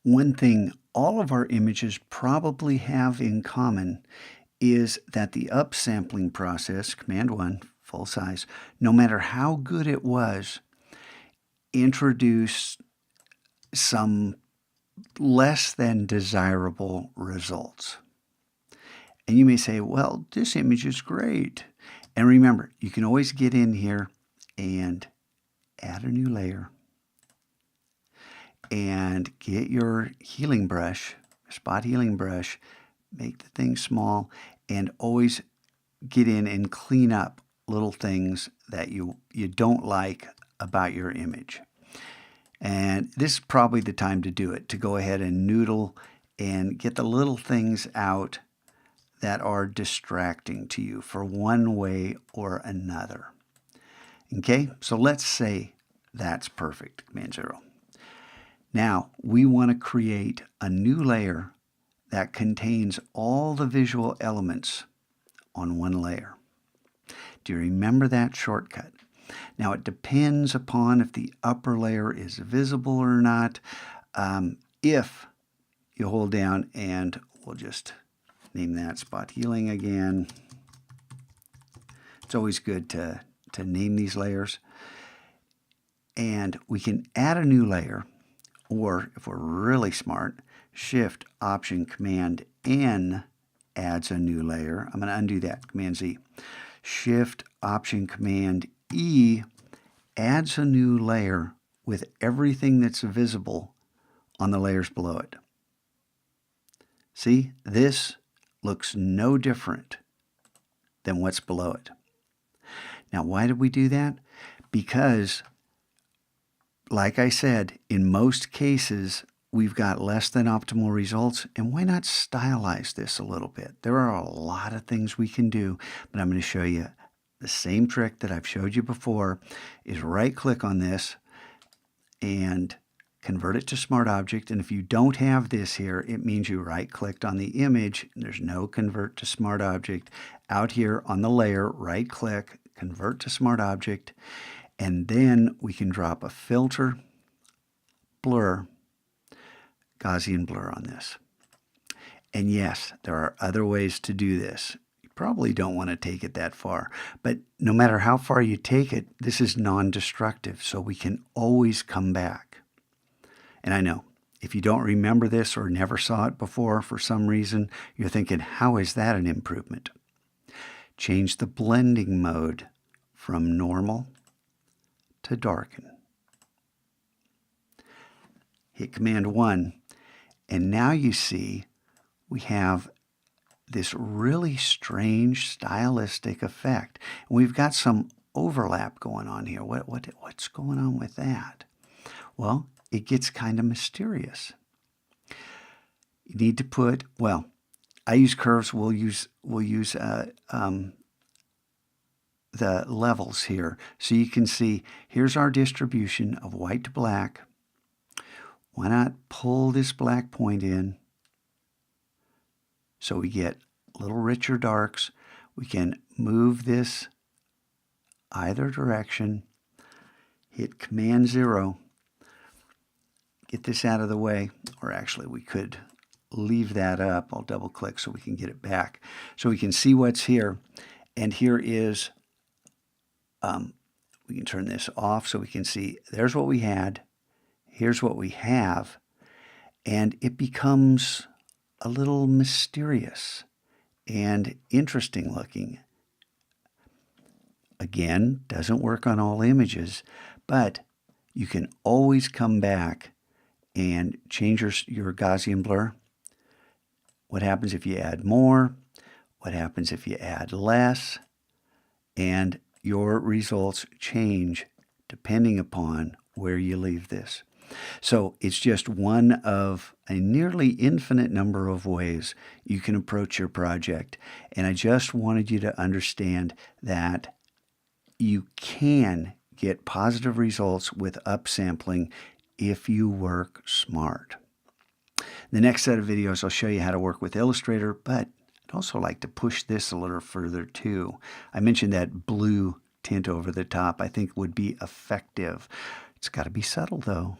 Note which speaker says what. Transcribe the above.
Speaker 1: One thing all of our images probably have in common is that the upsampling process, Command 1, full size, no matter how good it was, introduced some less than desirable results. And you may say, well, this image is great. And remember, you can always get in here and add a new layer and get your healing brush, spot healing brush, make the thing small, and always get in and clean up little things that you don't like about your image. And this is probably the time to do it, to go ahead and noodle and get the little things out that are distracting to you for one way or another. Okay, so let's say that's perfect, Command 0. Now we want to create a new layer that contains all the visual elements on one layer. Do you remember that shortcut? Now it depends upon if the upper layer is visible or not. If you hold down, and we'll just name that spot healing again. It's always good to name these layers. And we can add a new layer, or if we're really smart, Shift, Option, Command N adds a new layer. I'm going to undo that, Command Z. Shift, Option, Command E adds a new layer with everything that's visible on the layers below it. See, this looks no different than what's below it. Now, why did we do that? Because, like I said, in most cases, we've got less than optimal results, and why not stylize this a little bit? There are a lot of things we can do, but I'm going to show you the same trick that I've showed you before. Is right-click on this and convert it to Smart Object. And if you don't have this here, it means you right-clicked on the image, and there's no Convert to Smart Object. Out here on the layer, right-click, Convert to Smart Object, and then we can drop a filter, blur, Gaussian blur on this. And yes, there are other ways to do this. You probably don't want to take it that far, but no matter how far you take it, this is non-destructive, so we can always come back. And I know, if you don't remember this or never saw it before for some reason, you're thinking, how is that an improvement? Change the blending mode from normal to darken. Hit Command 1, and now you see we have this really strange stylistic effect. And we've got some overlap going on here. What's going on with that? Well, it gets kind of mysterious. You need to put, well, I use curves. We'll use the levels here. So you can see, here's our distribution of white to black. Why not pull this black point in so we get a little richer darks? We can move this either direction, hit Command 0, get this out of the way, or actually we could leave that up. I'll double click so we can get it back. So we can see what's here. And here is, we can turn this off so we can see there's what we had, here's what we have, and it becomes a little mysterious and interesting looking. Again, doesn't work on all images, but you can always come back and change your Gaussian blur. What happens if you add more? What happens if you add less? And your results change depending upon where you leave this. So it's just one of a nearly infinite number of ways you can approach your project. And I just wanted you to understand that you can get positive results with upsampling if you work smart. In the next set of videos, I'll show you how to work with Illustrator, but I'd also like to push this a little further too. I mentioned that blue tint over the top I think would be effective. It's got to be subtle though.